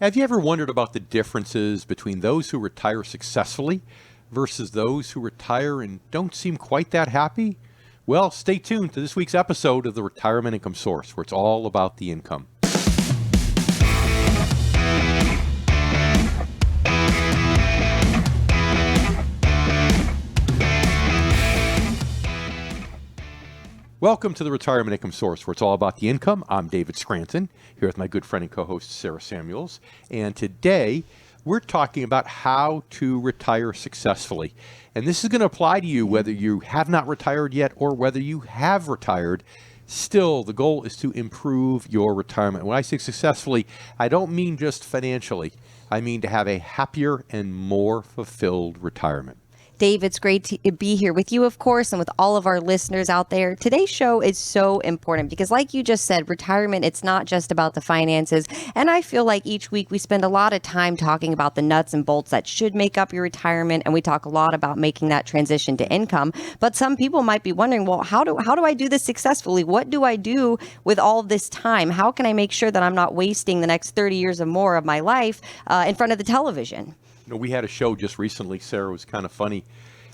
Have you ever wondered about the differences between those who retire successfully versus those who retire and don't seem quite that happy? Well, stay tuned to this week's episode of the Retirement Income Source, where it's all about the income. Welcome to the Retirement Income Source, where it's all about the income. I'm David Scranton, here with my good friend and co-host Sarah Samuels. And today, we're talking about how to retire successfully. And this is going to apply to you whether you have not retired yet or whether you have retired. Still, the goal is to improve your retirement. When I say successfully, I don't mean just financially. I mean to have a happier and more fulfilled retirement. Dave, it's great to be here with you, of course, and with all of our listeners out there. Today's show is so important because, like you just said, retirement, it's not just about the finances. And I feel like each week we spend a lot of time talking about the nuts and bolts that should make up your retirement. And we talk a lot about making that transition to income. But some people might be wondering, well, how do I do this successfully? What do I do with all of this time? How can I make sure that I'm not wasting the next 30 years or more of my life in front of the television? You know, we had a show just recently, Sarah, it was kind of funny,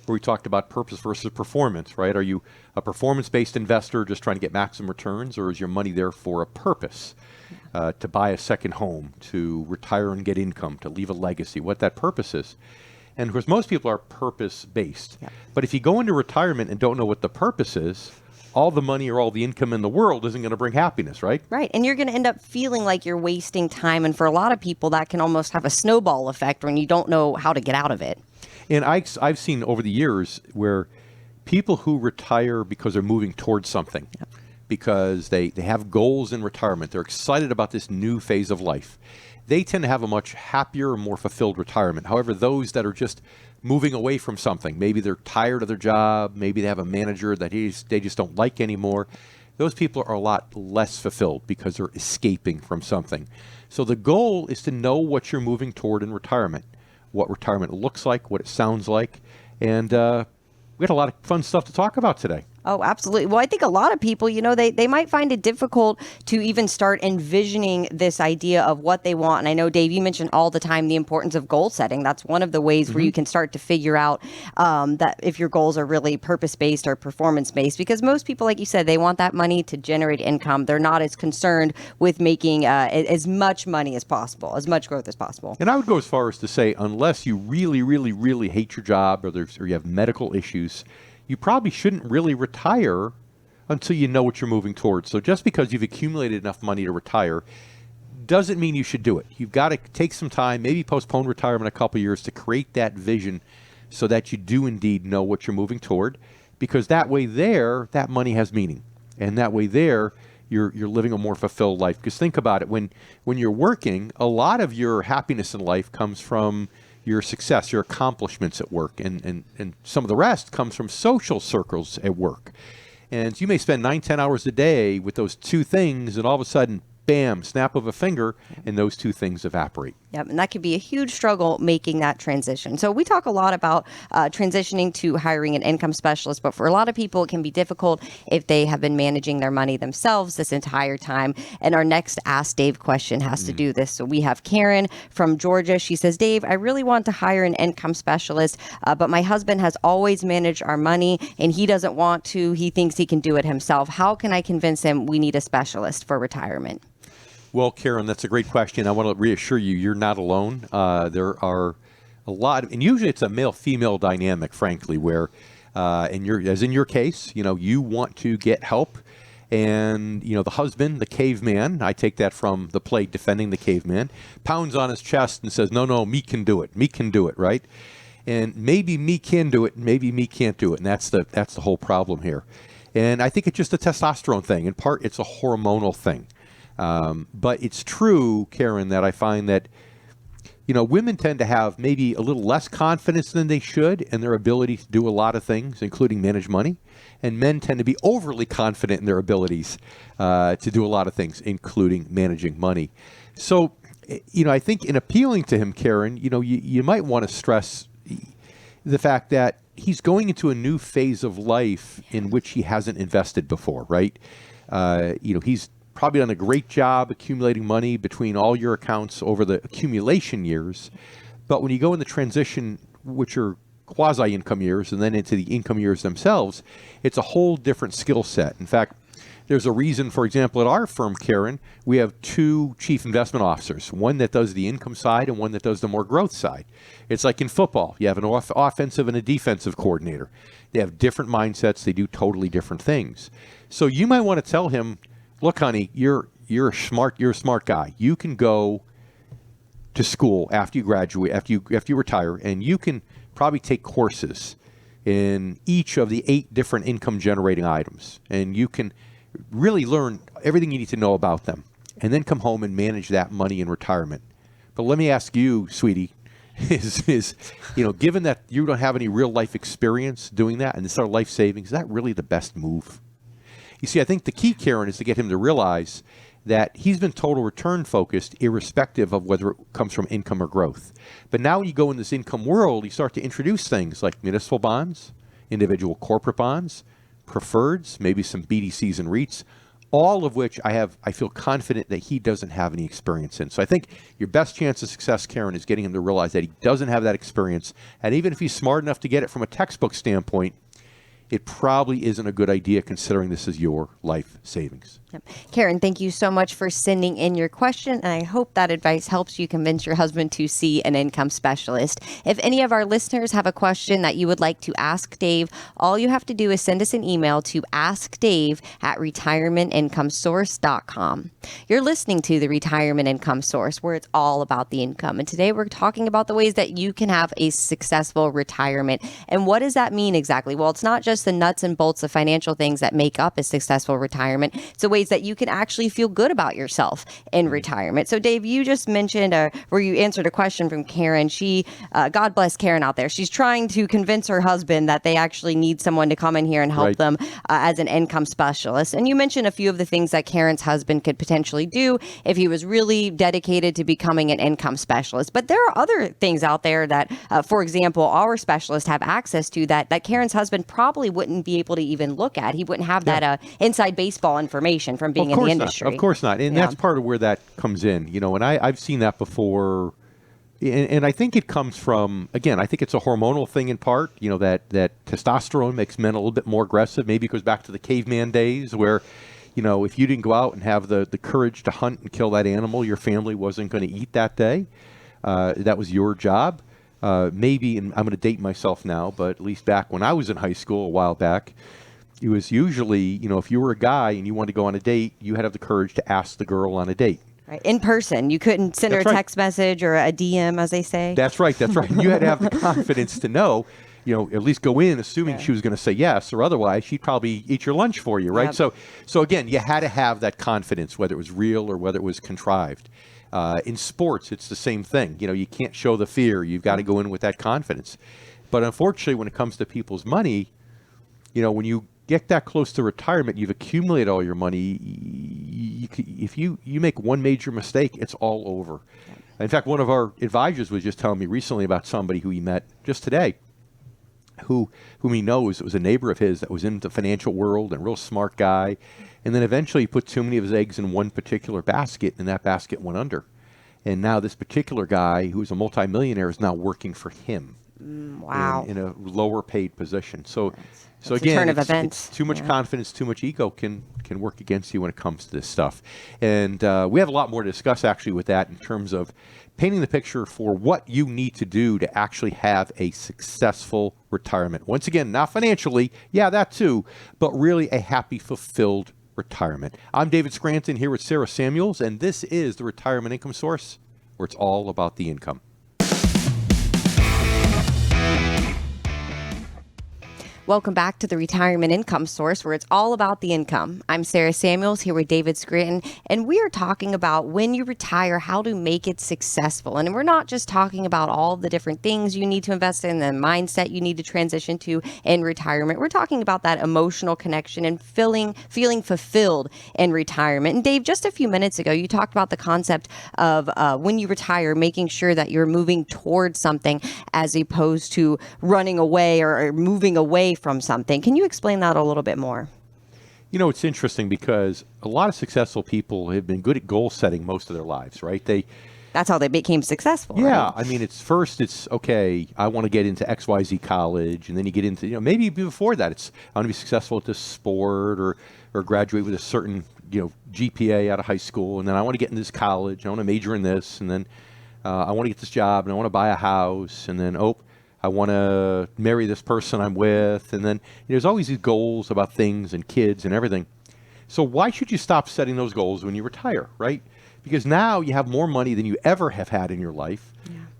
where we talked about purpose versus performance, right? Are you a performance-based investor just trying to get maximum returns, or is your money there for a purpose? To buy a second home, to retire and get income, to leave a legacy, what that purpose is. And of course, most people are purpose-based. Yeah. But if you go into retirement and don't know what the purpose is, all the money or all the income in the world isn't going to bring happiness, right? Right. And you're going to end up feeling like you're wasting time. And for a lot of people, that can almost have a snowball effect when you don't know how to get out of it. And I've seen over the years where people who retire because they're moving towards something, because they have goals in retirement, they're excited about this new phase of life, they tend to have a much happier, more fulfilled retirement. However, those that are just moving away from something, maybe they're tired of their job, maybe they have a manager that they just don't like anymore, those people are a lot less fulfilled because they're escaping from something. So the goal is to know what you're moving toward in retirement, what retirement looks like, what it sounds like, and we had a lot of fun stuff to talk about today. Oh, absolutely. Well, I think a lot of people, they might find it difficult to even start envisioning this idea of what they want. And I know, Dave, you mentioned all the time the importance of goal setting. That's one of the ways where you can start to figure out that if your goals are really purpose-based or performance-based, because most people, like you said, they want that money to generate income. They're not as concerned with making as much money as possible, as much growth as possible. And I would go as far as to say, unless you really, really, really hate your job or you have medical issues, you probably shouldn't really retire until you know what you're moving towards. So just because you've accumulated enough money to retire doesn't mean you should do it. You've got to take some time, maybe postpone retirement a couple years to create that vision so that you do indeed know what you're moving toward, because that way that money has meaning. And that way you're living a more fulfilled life. Because think about it, when you're working, a lot of your happiness in life comes from your success, your accomplishments at work, and some of the rest comes from social circles at work. And you may spend 9-10 hours a day with those two things, and all of a sudden, bam, snap of a finger, and those two things evaporate. Yep, and that could be a huge struggle making that transition. So we talk a lot about transitioning to hiring an income specialist, but for a lot of people, it can be difficult if they have been managing their money themselves this entire time. And our next Ask Dave question has to do this. So we have Karen from Georgia. She says, Dave, I really want to hire an income specialist, but my husband has always managed our money, and he doesn't want to. He thinks he can do it himself. How can I convince him we need a specialist for retirement? Well, Karen, that's a great question. I want to reassure you, you're not alone. There are a lot, and usually it's a male-female dynamic, frankly, where, as in your case, you want to get help, and the husband, the caveman, I take that from the play Defending the Caveman, pounds on his chest and says, "No, me can do it. Me can do it," right? And maybe me can do it, maybe me can't do it, and that's the whole problem here. And I think it's just a testosterone thing. In part, it's a hormonal thing. But it's true, Karen, that I find that, women tend to have maybe a little less confidence than they should in their ability to do a lot of things, including manage money. And men tend to be overly confident in their abilities to do a lot of things, including managing money. So, I think in appealing to him, Karen, you might want to stress the fact that he's going into a new phase of life in which he hasn't invested before, right? He's probably done a great job accumulating money between all your accounts over the accumulation years. But when you go in the transition, which are quasi-income years, and then into the income years themselves, it's a whole different skill set. In fact, there's a reason, for example, at our firm, Karen, we have two chief investment officers, one that does the income side and one that does the more growth side. It's like in football. You have an offensive and a defensive coordinator. They have different mindsets. They do totally different things. So you might want to tell him, look, honey, you're a smart guy. You can go to school after you graduate, after you retire, and you can probably take courses in each of the 8 different income generating items, and you can really learn everything you need to know about them, and then come home and manage that money in retirement. But let me ask you, sweetie, is given that you don't have any real life experience doing that, and this is our life savings, is that really the best move? You see, I think the key, Karen, is to get him to realize that he's been total return focused, irrespective of whether it comes from income or growth. But now when you go in this income world, you start to introduce things like municipal bonds, individual corporate bonds, preferreds, maybe some BDCs and REITs, all of which I feel confident that he doesn't have any experience in. So I think your best chance of success, Karen, is getting him to realize that he doesn't have that experience. And even if he's smart enough to get it from a textbook standpoint, it probably isn't a good idea considering this is your life savings. Yep. Karen, thank you so much for sending in your question, and I hope that advice helps you convince your husband to see an income specialist. If any of our listeners have a question that you would like to ask Dave, all you have to do is send us an email to askdave@retirementincomesource.com. You're listening to the Retirement Income Source, where it's all about the income. And today we're talking about the ways that you can have a successful retirement. And what does that mean exactly? Well, it's not just the nuts and bolts of financial things that make up a successful retirement. It's the ways that you can actually feel good about yourself in retirement. So Dave, you just mentioned where you answered a question from Karen. She, God bless Karen out there. She's trying to convince her husband that they actually need someone to come in here and help them as an income specialist. And you mentioned a few of the things that Karen's husband could potentially do if he was really dedicated to becoming an income specialist. But there are other things out there that, for example, our specialists have access to that Karen's husband probably wouldn't be able to even look at. He wouldn't have that inside baseball information from being in the industry. Of course not. And that's part of where that comes in. And I've seen that before. And I think it comes from, again, I think it's a hormonal thing in part, that testosterone makes men a little bit more aggressive. Maybe it goes back to the caveman days where, if you didn't go out and have the courage to hunt and kill that animal, your family wasn't going to eat that day. That was your job. Maybe, and I'm going to date myself now, but at least back when I was in high school a while back, it was usually, if you were a guy and you wanted to go on a date, you had to have the courage to ask the girl on a date. Right. In person. You couldn't send her a text message or a DM, as they say. That's right. You had to have the confidence to know, at least go in assuming she was going to say yes, or otherwise she'd probably eat your lunch for you, right? Yep. So again, you had to have that confidence, whether it was real or whether it was contrived. In sports, it's the same thing. You can't show the fear. You've got to go in with that confidence. But unfortunately, when it comes to people's money, when you get that close to retirement, you've accumulated all your money. If you make one major mistake, it's all over. In fact, one of our advisors was just telling me recently about somebody who he met just today, whom he knows. It was a neighbor of his that was in the financial world and a real smart guy. And then eventually he put too many of his eggs in one particular basket, and that basket went under. And now this particular guy, who's a multimillionaire, is now working for him. Wow. In a lower paid position. So again, it's too much confidence, too much ego can work against you when it comes to this stuff. And we have a lot more to discuss actually with that in terms of painting the picture for what you need to do to actually have a successful retirement. Once again, not financially, that too, but really a happy, fulfilled retirement. I'm David Scranton here with Sarah Samuels, and this is the Retirement Income Source, where it's all about the income. Welcome back to the Retirement Income Source, where it's all about the income. I'm Sarah Samuels here with David Scranton, and we are talking about when you retire, how to make it successful. And we're not just talking about all the different things you need to invest in, the mindset you need to transition to in retirement. We're talking about that emotional connection and feeling fulfilled in retirement. And Dave, just a few minutes ago, you talked about the concept of when you retire, making sure that you're moving towards something as opposed to running away or moving away from something. Can you explain that a little bit more? You know, it's interesting because a lot of successful people have been good at goal setting most of their lives, right? That's how they became successful. Yeah, Right? I mean, it's okay, I want to get into XYZ college, and then you get into, maybe before that, it's I want to be successful at this sport or graduate with a certain, GPA out of high school, and then I want to get in this college, I want to major in this, and then I want to get this job, and I want to buy a house, and then, I want to marry this person I'm with, and then there's always these goals about things and kids and everything. So why should you stop setting those goals when you retire, right? Because now you have more money than you ever have had in your life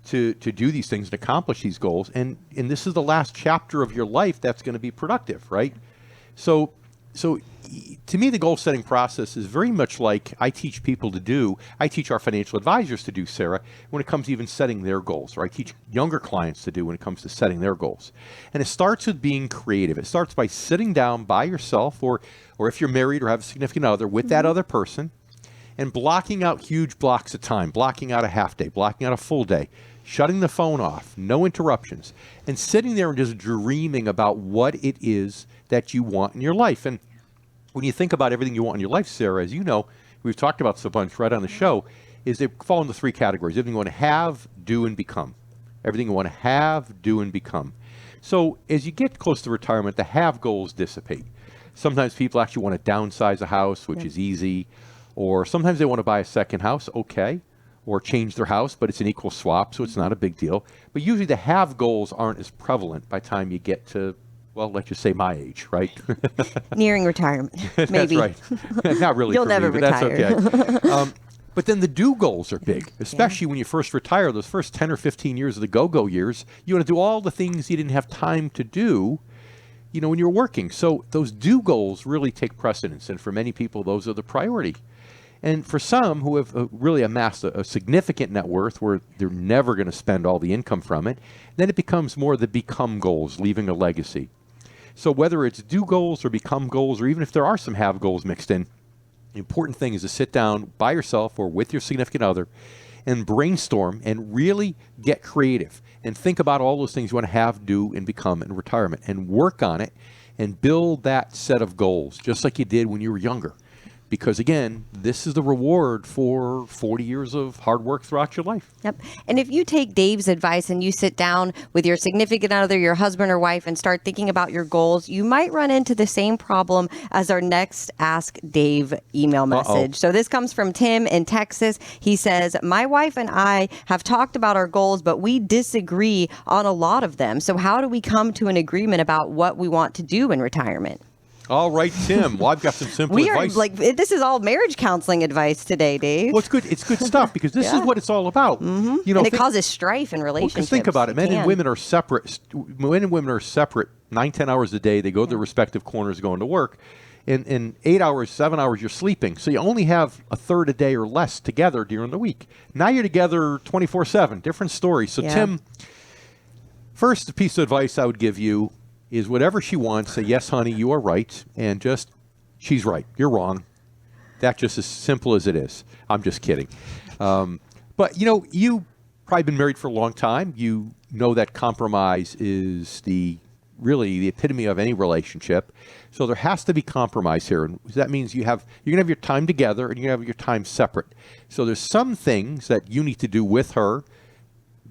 to do these things and accomplish these goals. And this is the last chapter of your life that's going to be productive, right? So to me, the goal setting process is very much like I teach people to do. I teach our financial advisors to do, Sarah, when it comes to even setting their goals, or I teach younger clients to do when it comes to setting their goals. And it starts with being creative. It starts by sitting down by yourself, or if you're married or have a significant other, with that other person, and blocking out huge blocks of time, blocking out a half day, blocking out a full day, shutting the phone off, no interruptions, and sitting there and just dreaming about what it is that you want in your life. And when you think about everything you want in your life, Sarah, as you know, we've talked about this a bunch right on the show, is they fall into three categories. Everything you want to have, do, and become. Everything you want to have, do, and become. So as you get close to retirement, the have goals dissipate. Sometimes people actually want to downsize a house, which is easy. Or sometimes they want to buy a second house, okay, or change their house, but it's an equal swap, so it's not a big deal. But usually the have goals aren't as prevalent by the time you get to, well, let's just say my age, right? Nearing retirement, maybe. That's right. Not really. You'll for never me, but retire. That's okay. But then the do goals are big, especially when you first retire. Those first 10 or 15 years of the go-go years, you want to do all the things you didn't have time to do, when you're working. So those do goals really take precedence, and for many people, those are the priority. And for some who have really amassed a significant net worth where they're never going to spend all the income from it, then it becomes more the become goals, leaving a legacy. So whether it's do goals or become goals, or even if there are some have goals mixed in, the important thing is to sit down by yourself or with your significant other and brainstorm and really get creative and think about all those things you want to have, do, and become in retirement, and work on it and build that set of goals just like you did when you were younger. Because, again, this is the reward for 40 years of hard work throughout your life. Yep. And if you take Dave's advice and you sit down with your significant other, your husband or wife, and start thinking about your goals, you might run into the same problem as our next Ask Dave email message. So this comes from Tim in Texas. He says, my wife and I have talked about our goals, but we disagree on a lot of them. So how do we come to an agreement about what we want to do in retirement? All right, Tim. Well, I've got some simple advice. This is all marriage counseling advice today, Dave. Well, it's good. It's good stuff because this is what it's all about. Mm-hmm. And it causes strife in relationships. Because think about it. Men and women are separate. Men and women are separate 9-10 hours a day. They go to their respective corners going to work. In 8 hours, 7 hours, you're sleeping. So you only have a third a day or less together during the week. Now you're together 24/7. Different story. So, Tim, first piece of advice I would give you is whatever she wants, say, yes, honey, you are right, and just, she's right, you're wrong. That's just as simple as it is. I'm just kidding. But, you've probably been married for a long time. You know that compromise is really the epitome of any relationship. So there has to be compromise here. And that means you're going to have your time together and you're going to have your time separate. So there's some things that you need to do with her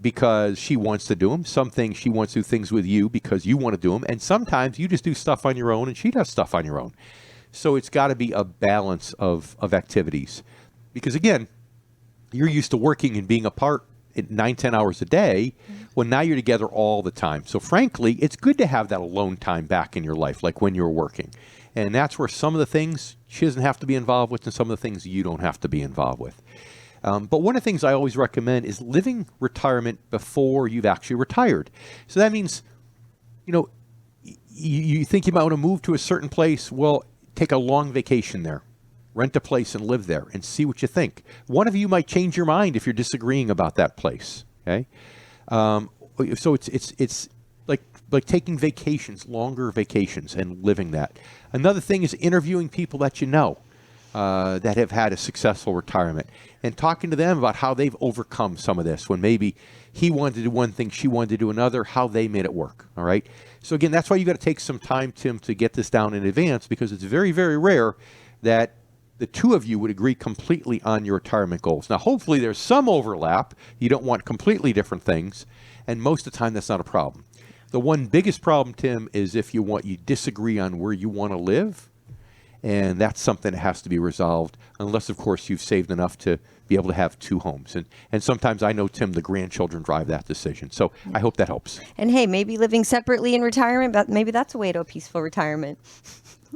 because she wants to do them. Some things she wants to do things with you because you want to do them. And sometimes you just do stuff on your own and she does stuff on your own. So it's got to be a balance of activities. Because again, you're used to working and being apart at 9-10 hours a day. Well, now you're together all the time. So frankly, it's good to have that alone time back in your life, like when you're working. And that's where some of the things she doesn't have to be involved with and some of the things you don't have to be involved with. But one of the things I always recommend is living retirement before you've actually retired. So that means, you think you might want to move to a certain place. Well, take a long vacation there. Rent a place and live there and see what you think. One of you might change your mind if you're disagreeing about that place. Okay, so it's like taking vacations, longer vacations, and living that. Another thing is interviewing people that you know that have had a successful retirement and talking to them about how they've overcome some of this when maybe he wanted to do one thing, she wanted to do another, how they made it work. All right. So again, that's why you got to take some time, Tim, to get this down in advance, because it's very, very rare that the two of you would agree completely on your retirement goals. Now, hopefully there's some overlap. You don't want completely different things. And most of the time that's not a problem. The one biggest problem, Tim, is if you disagree on where you want to live. And that's something that has to be resolved, unless, of course, you've saved enough to be able to have two homes. And sometimes I know, Tim, the grandchildren drive that decision. So I hope that helps. And hey, maybe living separately in retirement, but maybe that's a way to a peaceful retirement.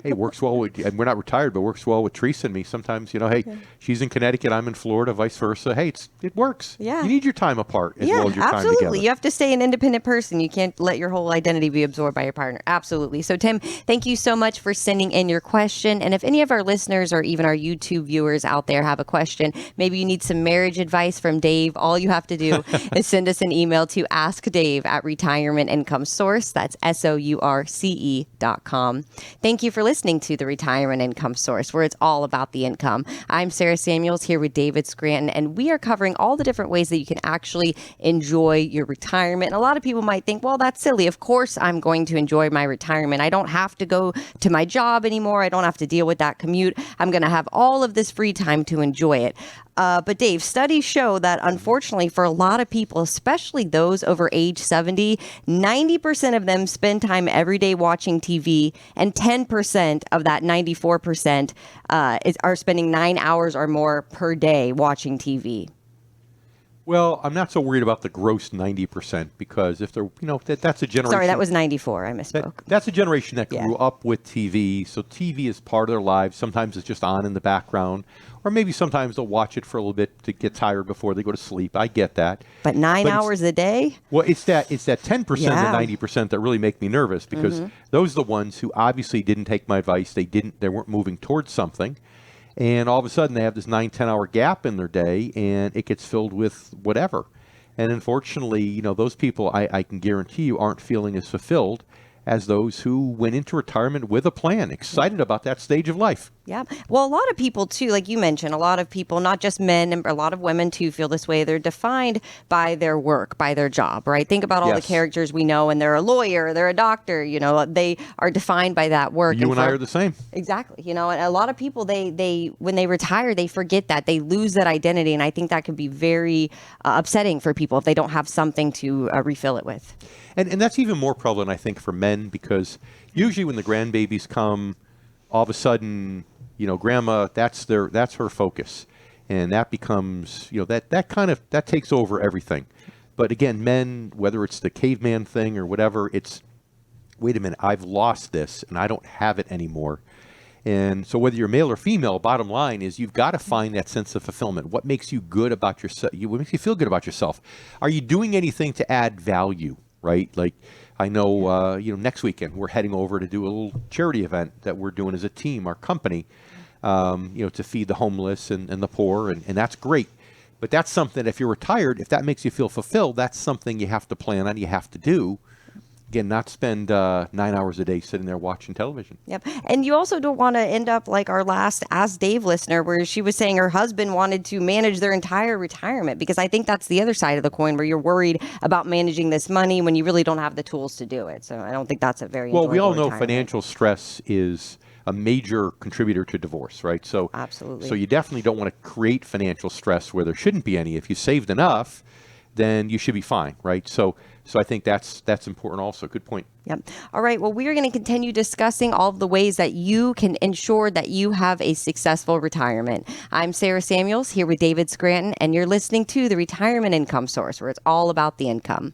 Hey, works well with, and we're not retired, but works well with Teresa and me. Sometimes, hey, she's in Connecticut, I'm in Florida, vice versa. Hey, it works. Yeah. You need your time apart as well as your absolutely. time together. You have to stay an independent person. You can't let your whole identity be absorbed by your partner. Absolutely. So, Tim, thank you so much for sending in your question. And if any of our listeners or even our YouTube viewers out there have a question, maybe you need some marriage advice from Dave, all you have to do is send us an email to askdave@retirementincomesource. That's SOURCE.com. Thank you for listening to the Retirement Income Source, where it's all about the income. I'm Sarah Samuels here with David Scranton, and we are covering all the different ways that you can actually enjoy your retirement. And a lot of people might think, well, that's silly. Of course, I'm going to enjoy my retirement. I don't have to go to my job anymore. I don't have to deal with that commute. I'm going to have all of this free time to enjoy it. But Dave, studies show that unfortunately for a lot of people, especially those over age 70, 90% of them spend time every day watching TV, and 10% of that 94% are spending 9 hours or more per day watching TV. Well, I'm not so worried about the gross 90% because if they're, that's a generation. Sorry, that was 94. I misspoke. That's a generation that grew up with TV. So TV is part of their lives. Sometimes it's just on in the background, or maybe sometimes they'll watch it for a little bit to get tired before they go to sleep. I get that. But 9 hours a day? Well, it's that 10% to 90% that really make me nervous, because those are the ones who obviously didn't take my advice. They weren't moving towards something. And all of a sudden they have this 9-10 hour gap in their day, and it gets filled with whatever. And unfortunately, those people, I can guarantee you, aren't feeling as fulfilled as those who went into retirement with a plan, excited about that stage of life. Yeah. Well, a lot of people, too, like you mentioned, a lot of people, not just men, and a lot of women, too, feel this way. They're defined by their work, by their job, right? Think about all the characters we know, and they're a lawyer, they're a doctor, they are defined by that work. You and I are the same. Exactly. And a lot of people, they when they retire, they forget that. They lose that identity, and I think that could be very upsetting for people if they don't have something to refill it with. And that's even more prevalent, I think, for men, because usually when the grandbabies come, all of a sudden, grandma, that's her focus. And that becomes, that takes over everything. But again, men, whether it's the caveman thing or whatever, it's, wait a minute, I've lost this and I don't have it anymore. And so whether you're male or female, bottom line is you've got to find that sense of fulfillment. What makes you good about yourself? What makes you feel good about yourself? Are you doing anything to add value? Right? Like, I know, next weekend we're heading over to do a little charity event that we're doing as a team, our company, to feed the homeless and the poor. And that's great. But that's something, if you're retired, if that makes you feel fulfilled, that's something you have to plan on, you have to do. Again, not spend 9 hours a day sitting there watching television. Yep. And you also don't want to end up like our last Ask Dave listener, where she was saying her husband wanted to manage their entire retirement, because I think that's the other side of the coin, where you're worried about managing this money when you really don't have the tools to do it. So I don't think that's a very Well, we all know retirement. Financial stress is a major contributor to divorce, right? So absolutely. So you definitely don't want to create financial stress where there shouldn't be any. If you saved enough, then you should be fine, right? So I think that's important also. Good point. Yep. All right. Well, we are going to continue discussing all of the ways that you can ensure that you have a successful retirement. I'm Sarah Samuels here with David Scranton, and you're listening to the Retirement Income Source, where it's all about the income.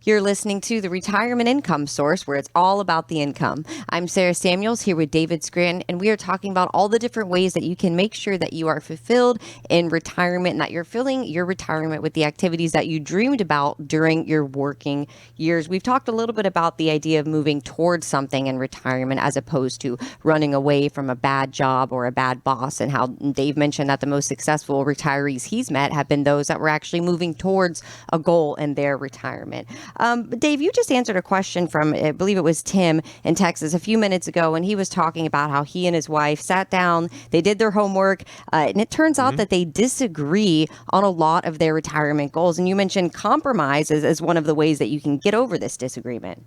You're listening to the Retirement Income Source, where it's all about the income. I'm Sarah Samuels here with David Scranton, and we are talking about all the different ways that you can make sure that you are fulfilled in retirement, and that you're filling your retirement with the activities that you dreamed about during your working years. We've talked a little bit about the idea of moving towards something in retirement as opposed to running away from a bad job or a bad boss, and how Dave mentioned that the most successful retirees he's met have been those that were actually moving towards a goal in their retirement. But Dave, you just answered a question from, I believe it was Tim in Texas a few minutes ago, and he was talking about how he and his wife sat down, they did their homework, and it turns out that they disagree on a lot of their retirement goals. And you mentioned compromise as one of the ways that you can get over this disagreement.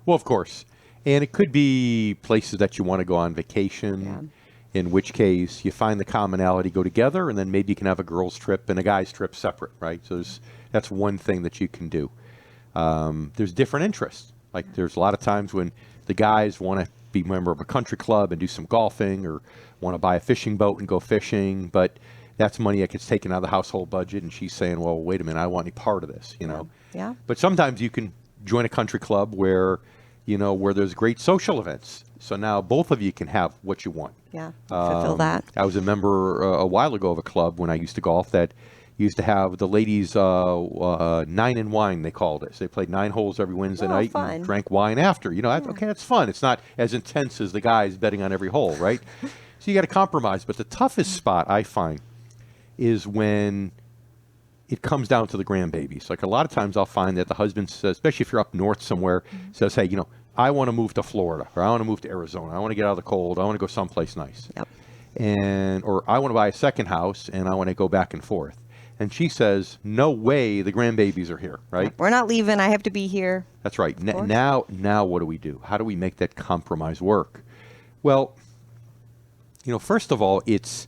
Well, of course. And it could be places that you want to go on vacation, in which case you find the commonality, go together, and then maybe you can have a girls' trip and a guys' trip separate, right? So that's one thing that you can do. There's different interests. Like there's a lot of times when the guys want to be a member of a country club and do some golfing, or want to buy a fishing boat and go fishing, but that's money that gets taken out of the household budget, and she's saying, well, wait a minute, I don't want any part of this, you know? Yeah. But sometimes you can join a country club where there's great social events. So now both of you can have what you want. Yeah, fulfill that. I was a member a while ago of a club when I used to golf that used to have the ladies 9 and wine, they called it. So they played 9 holes every Wednesday night and drank wine after. Okay, that's fun. It's not as intense as the guys betting on every hole, right? So you got to compromise. But the toughest spot I find is when it comes down to the grandbabies. Like a lot of times I'll find that the husband says, especially if you're up north somewhere, says, hey, I want to move to Florida, or I want to move to Arizona. I want to get out of the cold. I want to go someplace nice. Yep. Or I want to buy a second house and I want to go back and forth. And she says, no way, the grandbabies are here, right? We're not leaving. I have to be here. That's right. Now what do we do? How do we make that compromise work? Well, first of all, it's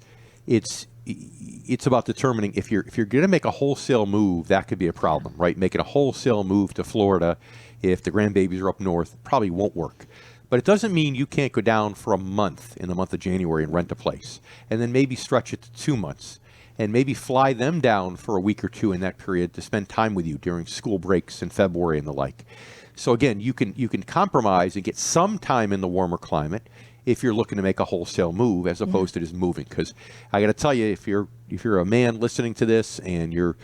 about determining if you're going to make a wholesale move, that could be a problem, right? Making a wholesale move to Florida, if the grandbabies are up north, probably won't work. But it doesn't mean you can't go down for a month in the month of January and rent a place, and then maybe stretch it to 2 months, and maybe fly them down for a week or two in that period to spend time with you during school breaks in February and the like. So again, you can compromise and get some time in the warmer climate if you're looking to make a wholesale move as opposed to just moving. Because I got to tell you, if you're a man listening to this and your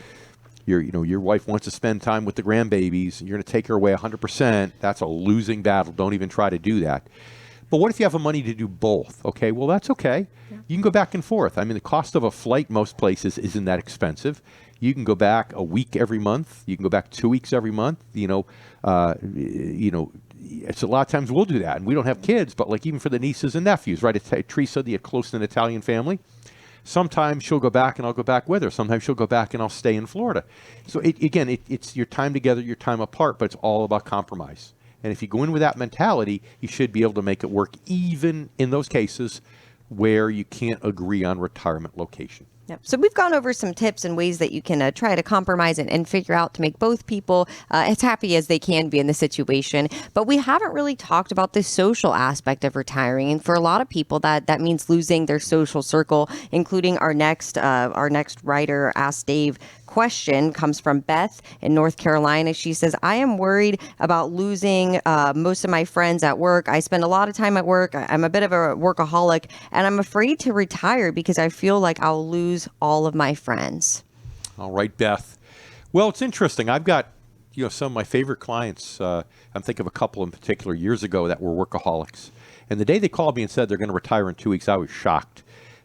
wife wants to spend time with the grandbabies and you're going to take her away 100%, that's a losing battle. Don't even try to do that. But what if you have the money to do both? Okay, well, that's okay. Yeah. You can go back and forth. I mean, the cost of a flight most places isn't that expensive. You can go back a week every month. You can go back 2 weeks every month. It's a lot of times we'll do that, and we don't have kids, but like even for the nieces and nephews, right? Teresa, the close-knit Italian family, sometimes she'll go back and I'll go back with her. Sometimes she'll go back and I'll stay in Florida. So it's your time together, your time apart, but it's all about compromise. And if you go in with that mentality, you should be able to make it work even in those cases where you can't agree on retirement location. Yep. So we've gone over some tips and ways that you can try to compromise and figure out to make both people as happy as they can be in the situation. But we haven't really talked about the social aspect of retiring. And for a lot of people, that means losing their social circle, including our next writer, Ask Dave question comes from Beth in North Carolina. She says, I am worried about losing most of my friends at work. I spend a lot of time at work. I'm a bit of a workaholic, and I'm afraid to retire because I feel like I'll lose all of my friends. All right, Beth. Well, it's interesting. I've got some of my favorite clients. I'm thinking of a couple in particular years ago that were workaholics. And the day they called me and said they're going to retire in 2 weeks, I was shocked.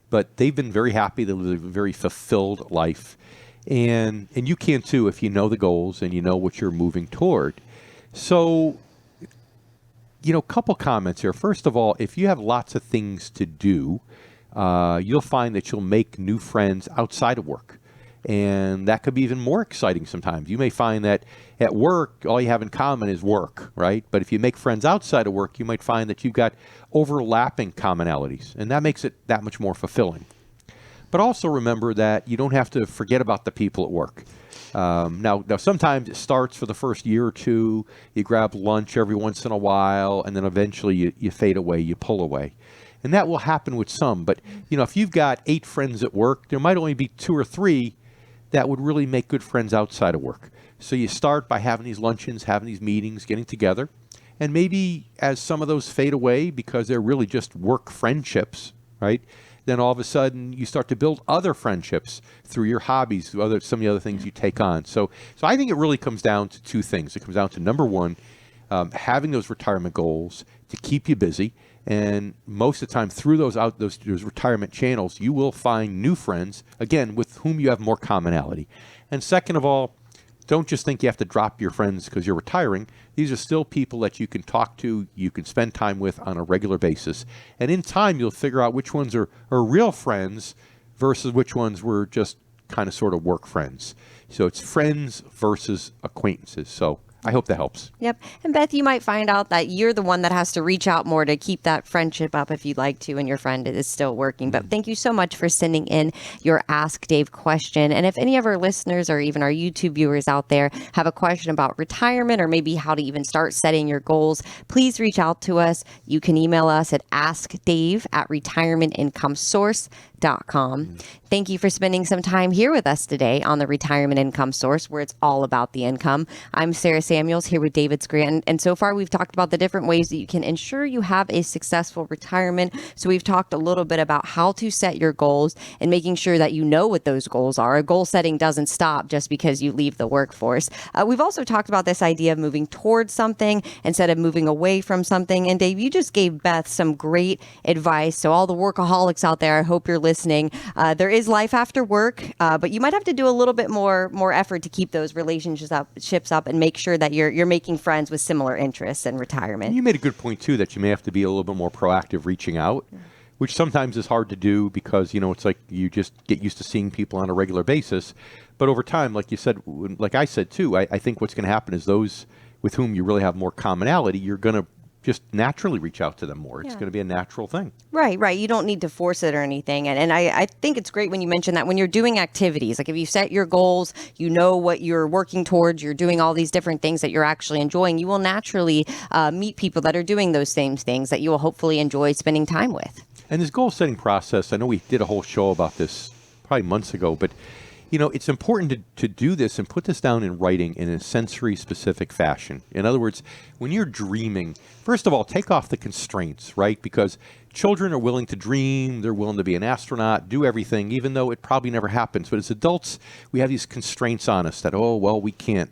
But they've been very happy. They live a very fulfilled life. And you can too if you know the goals and you know what you're moving toward. So, a couple comments here. First of all, if you have lots of things to do, you'll find that you'll make new friends outside of work. And that could be even more exciting sometimes. You may find that at work, all you have in common is work, right? But if you make friends outside of work, you might find that you've got overlapping commonalities. And that makes it that much more fulfilling. But also remember that you don't have to forget about the people at work. Now, sometimes it starts for the first year or two. You grab lunch every once in a while, and then eventually you fade away, you pull away. And that will happen with some. But, if you've got 8 friends at work, there might only be 2 or 3 that would really make good friends outside of work. So you start by having these luncheons, having these meetings, getting together. And maybe as some of those fade away because they're really just work friendships, right? Then all of a sudden you start to build other friendships through your hobbies, through some of the other things you take on. So I think it really comes down to 2 things. It comes down to, number one, having those retirement goals to keep you busy. And most of the time through those retirement channels, you will find new friends, again, with whom you have more commonality. And second of all, don't just think you have to drop your friends because you're retiring. These are still people that you can talk to, you can spend time with on a regular basis. And in time, you'll figure out which ones are real friends versus which ones were just kind of sort of work friends. So it's friends versus acquaintances. So I hope that helps. Yep. And Beth, you might find out that you're the one that has to reach out more to keep that friendship up if you'd like to, and your friend is still working. But thank you so much for sending in your Ask Dave question. And if any of our listeners or even our YouTube viewers out there have a question about retirement or maybe how to even start setting your goals, please reach out to us. You can email us at askdave@retirementincomesource.com. Thank you for spending some time here with us today on the Retirement Income Source, where it's all about the income. I'm Sarah Samuels here with David Scranton. And so far, we've talked about the different ways that you can ensure you have a successful retirement. So we've talked a little bit about how to set your goals and making sure that you know what those goals are. Goal setting doesn't stop just because you leave the workforce. We've also talked about this idea of moving towards something instead of moving away from something. And Dave, you just gave Beth some great advice. So all the workaholics out there, I hope you're listening. There is life after work, but you might have to do a little bit more effort to keep those relationships up and make sure that you're making friends with similar interests in retirement. You made a good point too, that you may have to be a little bit more proactive reaching out, which sometimes is hard to do because, it's like you just get used to seeing people on a regular basis. But over time, like you said, like I said too, I think what's going to happen is those with whom you really have more commonality, you're going to just naturally reach out to them more. It's going to be a natural thing. Right. You don't need to force it or anything. And I think it's great when you mention that when you're doing activities, like if you set your goals, you know what you're working towards, you're doing all these different things that you're actually enjoying, you will naturally meet people that are doing those same things that you will hopefully enjoy spending time with. And this goal setting process, I know we did a whole show about this probably months ago, but it's important to do this and put this down in writing in a sensory specific fashion. In other words, when you're dreaming, first of all, take off the constraints, right? Because children are willing to dream, they're willing to be an astronaut, do everything, even though it probably never happens. But as adults, we have these constraints on us that, we can't,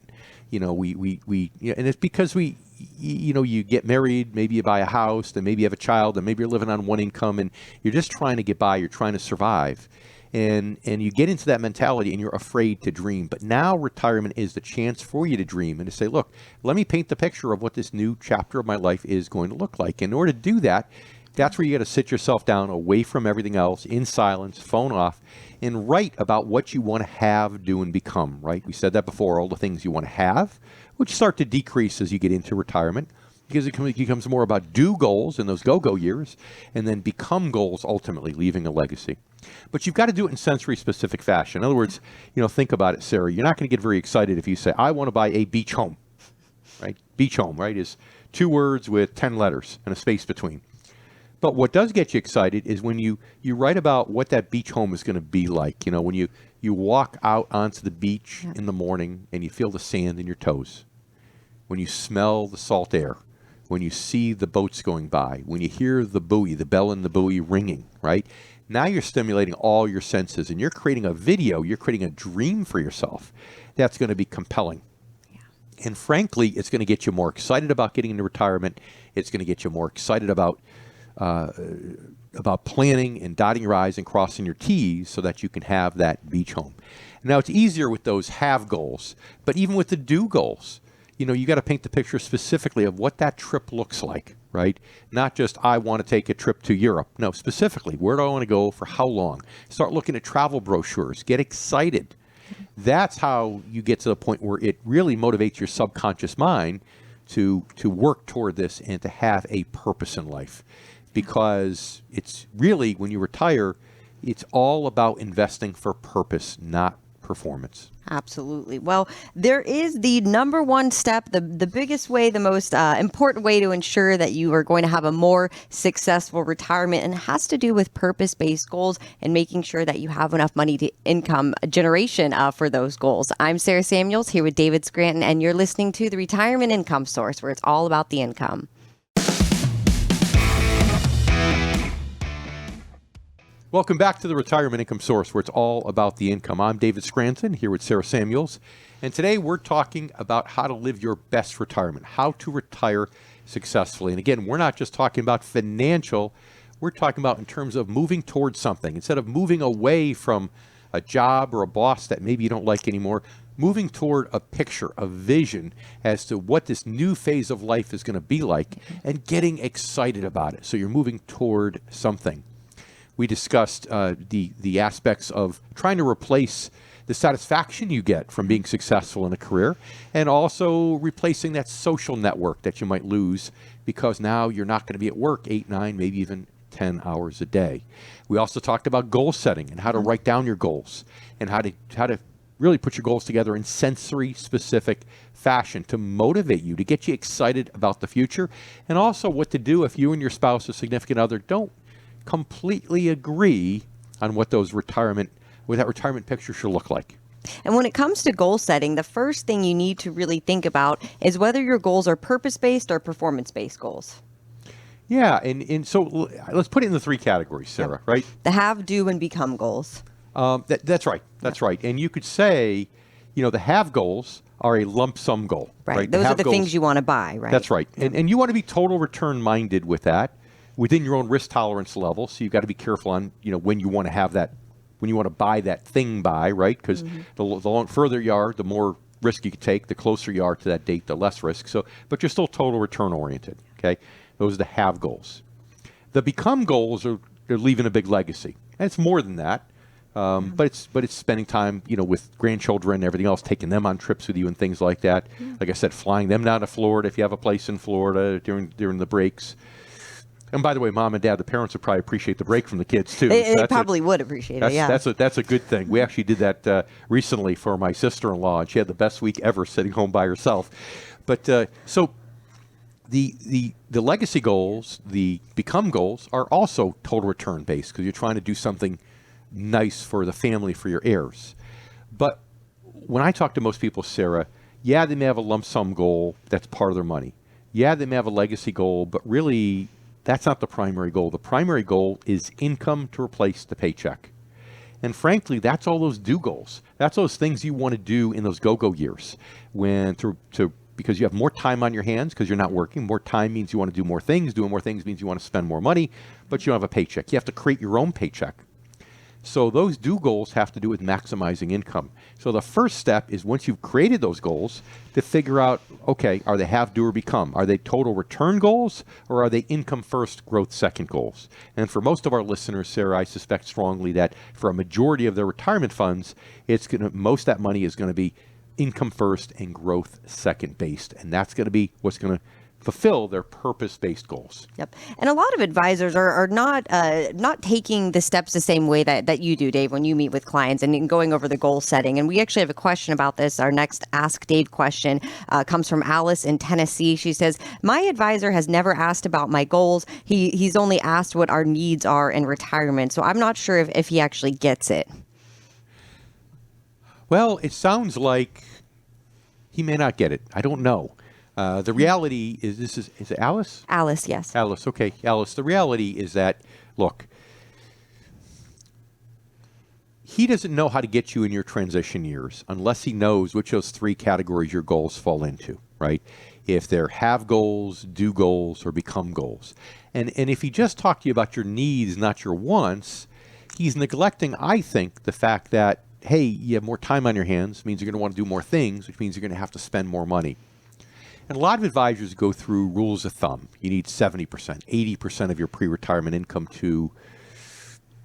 and it's because you get married, maybe you buy a house, then maybe you have a child, and maybe you're living on one income, and you're just trying to get by, you're trying to survive. And you get into that mentality and you're afraid to dream. But now retirement is the chance for you to dream and to say, look, let me paint the picture of what this new chapter of my life is going to look like. In order to do that, that's where you got to sit yourself down away from everything else, in silence, phone off, and write about what you want to have, do, and become, right? We said that before, all the things you want to have, which start to decrease as you get into retirement, because it becomes more about do goals in those go-go years and then become goals, ultimately leaving a legacy. But you've got to do it in sensory-specific fashion. In other words, think about it, Sarah. You're not going to get very excited if you say, I want to buy a beach home, right? Beach home, right, is 2 words with 10 letters and a space between. But what does get you excited is when you write about what that beach home is going to be like. When you walk out onto the beach in the morning and you feel the sand in your toes, when you smell the salt air, when you see the boats going by, when you hear the buoy, the bell in the buoy ringing, right? Now you're stimulating all your senses and you're creating a video, you're creating a dream for yourself that's going to be compelling. Yeah. And frankly, it's going to get you more excited about getting into retirement. It's going to get you more excited about planning and dotting your I's and crossing your T's so that you can have that beach home. Now, it's easier with those have goals, but even with the do goals, you got to paint the picture specifically of what that trip looks like, right? Not just, I want to take a trip to Europe. No, specifically, where do I want to go, for how long? Start looking at travel brochures. Get excited. That's how you get to the point where it really motivates your subconscious mind to work toward this and to have a purpose in life. Because it's really, when you retire, it's all about investing for purpose, not performance. Absolutely. Well, there is the number one step, the biggest way, the most important way to ensure that you are going to have a more successful retirement, and it has to do with purpose-based goals and making sure that you have enough money to income generation for those goals. I'm Sarah Samuels here with David Scranton, and you're listening to the Retirement Income Source, where it's all about the income. Welcome back to the Retirement Income Source, where it's all about the income. I'm David Scranton, here with Sarah Samuels, and today we're talking about how to live your best retirement, how to retire successfully. And again, we're not just talking about financial, we're talking about in terms of moving towards something. Instead of moving away from a job or a boss that maybe you don't like anymore, moving toward a picture, a vision as to what this new phase of life is going to be like, and getting excited about it. So you're moving toward something. We discussed the aspects of trying to replace the satisfaction you get from being successful in a career, and also replacing that social network that you might lose because now you're not going to be at work 8, 9, maybe even 10 hours a day. We also talked about goal setting and how to write down your goals and how to really put your goals together in sensory specific fashion to motivate you, to get you excited about the future, and also what to do if you and your spouse or significant other don't completely agree on what that retirement picture should look like. And when it comes to goal setting, the first thing you need to really think about is whether your goals are purpose-based or performance-based goals. Yeah, and so let's put it in the 3 categories, Sarah, right? The have, do, and become goals. That's right. That's right. And you could say, the have goals are a lump sum goal. Right. Those are the things you want to buy, right? That's right. And you want to be total return minded with that within your own risk tolerance level. So you've got to be careful on, when you want to have that, when you want to buy that thing by, right? Because the further you are, the more risk you can take. The closer you are to that date, the less risk. So, but you're still total return oriented. Okay. Those are the have goals. The become goals are leaving a big legacy. And it's more than that. But it's spending time, with grandchildren and everything else, taking them on trips with you and things like that. Like I said, flying them down to Florida if you have a place in Florida during the breaks. And by the way, mom and dad, the parents would probably appreciate the break from the kids too. They probably would appreciate it. Yeah, that's a good thing. We actually did that recently for my sister-in-law, and she had the best week ever sitting home by herself. But so. The legacy goals, the become goals, are also total return based because you're trying to do something nice for the family, for your heirs. But when I talk to most people, Sarah, yeah, they may have a lump sum goal that's part of their money. Yeah, they may have a legacy goal, but really that's not the primary goal. The primary goal is income to replace the paycheck. And frankly, that's all those do goals. That's those things you want to do in those go-go years because you have more time on your hands because you're not working. More time means you want to do more things. Doing more things means you want to spend more money, but you don't have a paycheck. You have to create your own paycheck. So those do goals have to do with maximizing income. So the first step is once you've created those goals to figure out, okay, are they have, do, or become? Are they total return goals or are they income first, growth second goals? And for most of our listeners, Sarah, I suspect strongly that for a majority of their retirement funds, most of that money is going to be income first and growth second based. And that's going to be what's going to fulfill their purpose-based goals. Yep. And a lot of advisors are not taking the steps the same way that you do, Dave, when you meet with clients and going over the goal setting. And we actually have a question about this. Our next Ask Dave question comes from Alice in Tennessee. She says, my advisor has never asked about my goals. He's only asked what our needs are in retirement. So I'm not sure if he actually gets it. Well, it sounds like he may not get it. I don't know. The reality is is it Alice? Alice, yes. Alice, okay. Alice, the reality is that, look, he doesn't know how to get you in your transition years unless he knows which of those 3 categories your goals fall into, right? If they're have goals, do goals, or become goals. And if he just talked to you about your needs, not your wants, he's neglecting, I think, the fact that, hey, you have more time on your hands, means you're going to want to do more things, which means you're going to have to spend more money. And a lot of advisors go through rules of thumb. You need 70%, 80% of your pre-retirement income to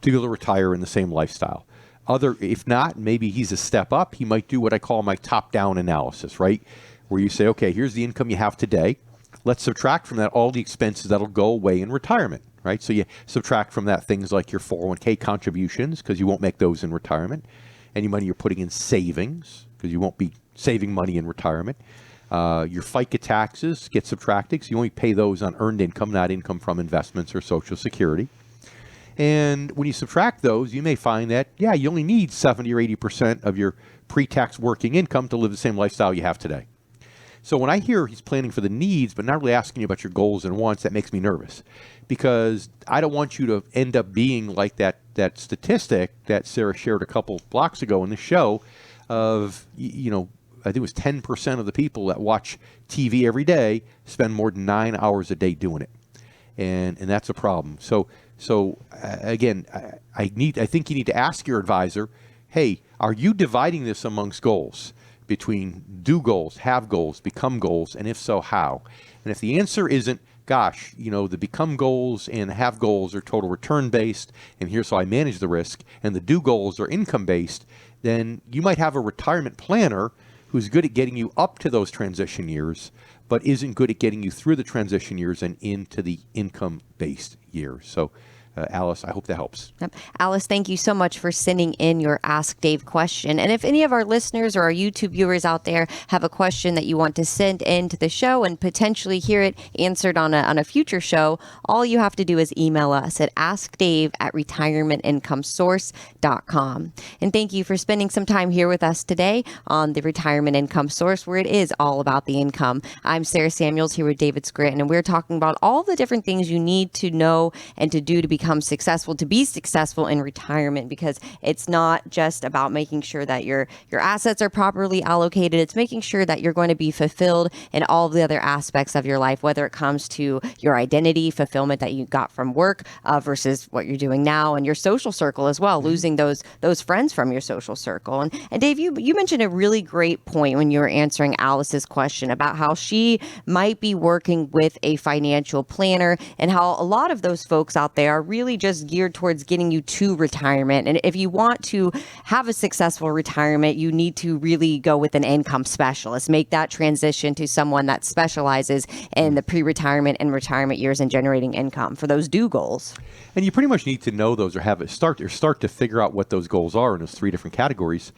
be able to retire in the same lifestyle. If not, maybe he's a step up. He might do what I call my top-down analysis, right? Where you say, okay, here's the income you have today. Let's subtract from that all the expenses that'll go away in retirement, right? So you subtract from that things like your 401k contributions, because you won't make those in retirement. Any money you're putting in savings, because you won't be saving money in retirement. Your FICA taxes get subtracted, so you only pay those on earned income, not income from investments or Social Security. And when you subtract those, you may find that, yeah, you only need 70 or 80% of your pre-tax working income to live the same lifestyle you have today. So when I hear he's planning for the needs, but not really asking you about your goals and wants, that makes me nervous. Because I don't want you to end up being like that statistic that Sarah shared a couple blocks ago in the show of, I think it was 10% of the people that watch TV every day spend more than 9 hours a day doing it. And that's a problem. So again, I think you need to ask your advisor, hey, are you dividing this amongst goals? between do goals, have goals, become goals, and if so, how? And if the answer isn't, gosh, the become goals and have goals are total return based, and here's how I manage the risk, and the do goals are income based, then you might have a retirement planner who's good at getting you up to those transition years, but isn't good at getting you through the transition years and into the income based years. So Alice, I hope that helps. Yep. Alice, thank you so much for sending in your Ask Dave question. And if any of our listeners or our YouTube viewers out there have a question that you want to send into the show and potentially hear it answered on a future show, all you have to do is email us at askdave@retirementincomesource.com. And thank you for spending some time here with us today on the Retirement Income Source, where it is all about the income. I'm Sarah Samuels here with David Scranton, and we're talking about all the different things you need to know and to do to become successful, to be successful in retirement, because it's not just about making sure that your assets are properly allocated. It's making sure that you're going to be fulfilled in all the other aspects of your life, whether it comes to your identity, fulfillment that you got from work versus what you're doing now, and your social circle as well, losing those friends from your social circle. And Dave, you mentioned a really great point when you were answering Alice's question about how she might be working with a financial planner, and how a lot of those folks out there are really just geared towards getting you to retirement. And if you want to have a successful retirement, you need to really go with an income specialist, make that transition to someone that specializes in the pre-retirement and retirement years and generating income for those do goals. And you pretty much need to know those, or have it start to figure out what those goals are in those three different categories.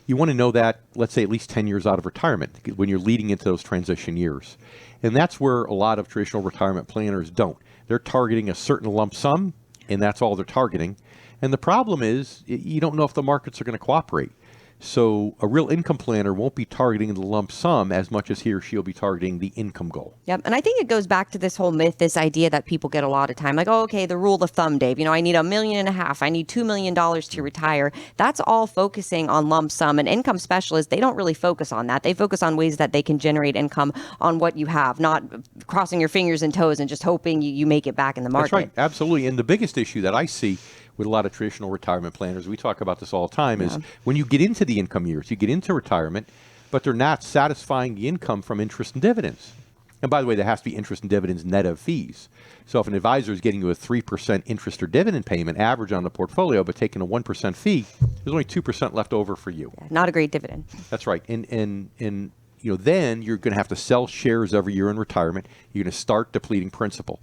You want to know that, let's say, at least 10 years out of retirement when you're leading into those transition years. And that's where a lot of traditional retirement planners don't. They're targeting a certain lump sum, and that's all they're targeting. And the problem is you don't know if the markets are going to cooperate. So a real income planner won't be targeting the lump sum as much as he or she will be targeting the income goal. Yep. And I think it goes back to this whole myth, this idea that people get a lot of time. Like, oh, okay, the rule of thumb, Dave. I need $1.5 million. I need $2 million to retire. That's all focusing on lump sum. And income specialists, they don't really focus on that. They focus on ways that they can generate income on what you have, not crossing your fingers and toes and just hoping you make it back in the market. That's right. Absolutely. And the biggest issue that I see with a lot of traditional retirement planners, we talk about this all the time, is when you get into the income years, you get into retirement, but they're not satisfying the income from interest and dividends. And by the way, there has to be interest and dividends net of fees. So if an advisor is getting you a 3% interest or dividend payment average on the portfolio, but taking a 1% fee, there's only 2% left over for you. Yeah, not a great dividend. That's right. And then you're going to have to sell shares every year in retirement. You're going to start depleting principal.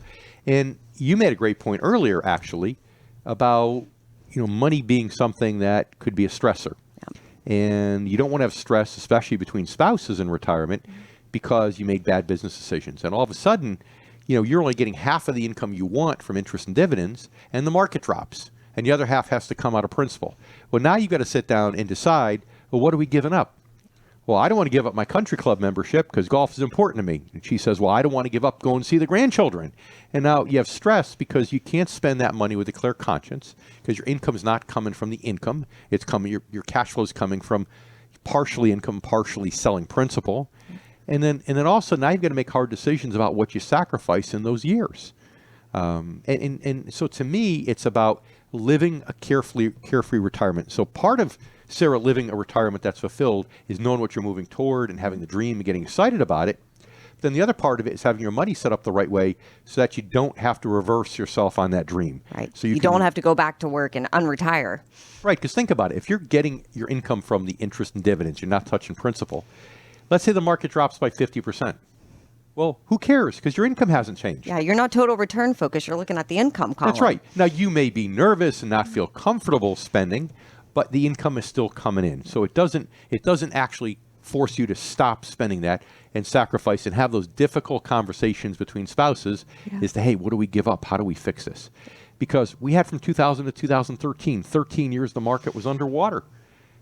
And you made a great point earlier, actually, about money being something that could be a stressor. And you don't want to have stress, especially between spouses in retirement, because you made bad business decisions. And all of a sudden, you're only getting half of the income you want from interest and dividends, and the market drops, and the other half has to come out of principal. Well, now you've got to sit down and decide, well, what are we giving up? Well, I don't want to give up my country club membership because golf is important to me. And she says, well, I don't want to give up going to see the grandchildren. And now you have stress because you can't spend that money with a clear conscience because your income is not coming from the income. It's coming, your cash flow is coming from partially income, partially selling principal. And then also now you've got to make hard decisions about what you sacrifice in those years. And so to me, it's about living a carefree retirement. So part of Sarah living a retirement that's fulfilled is knowing what you're moving toward and having the dream and getting excited about it. Then the other part of it is having your money set up the right way so that you don't have to reverse yourself on that dream. Right. So you don't have to go back to work and unretire. Right. Because think about it. If you're getting your income from the interest and dividends, you're not touching principal. Let's say the market drops by 50%. Well, who cares? Because your income hasn't changed. Yeah, you're not total return focused. You're looking at the income column. That's right. Now, you may be nervous and not feel comfortable spending, but the income is still coming in. So it doesn't actually force you to stop spending that and sacrifice and have those difficult conversations between spouses as to, hey, what do we give up? How do we fix this? Because we had from 2000 to 2013, 13 years the market was underwater.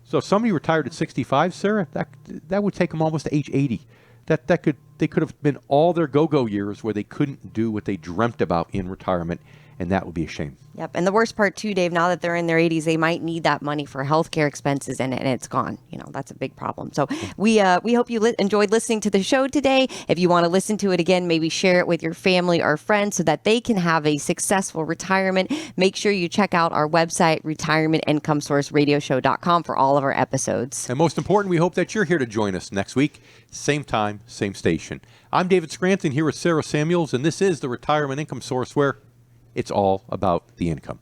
So if somebody retired at 65, Sarah, that would take them almost to age 80. They could have been all their go-go years where they couldn't do what they dreamt about in retirement, and that would be a shame. Yep. And the worst part too, Dave, now that they're in their 80s, they might need that money for healthcare expenses and it's gone. That's a big problem. So we hope you enjoyed listening to the show today. If you want to listen to it again, maybe share it with your family or friends so that they can have a successful retirement. Make sure you check out our website, retirementincomesourceradioshow.com, for all of our episodes. And most important, we hope that you're here to join us next week. Same time, same station. I'm David Scranton here with Sarah Samuels, and this is the Retirement Income Source, where it's all about the income.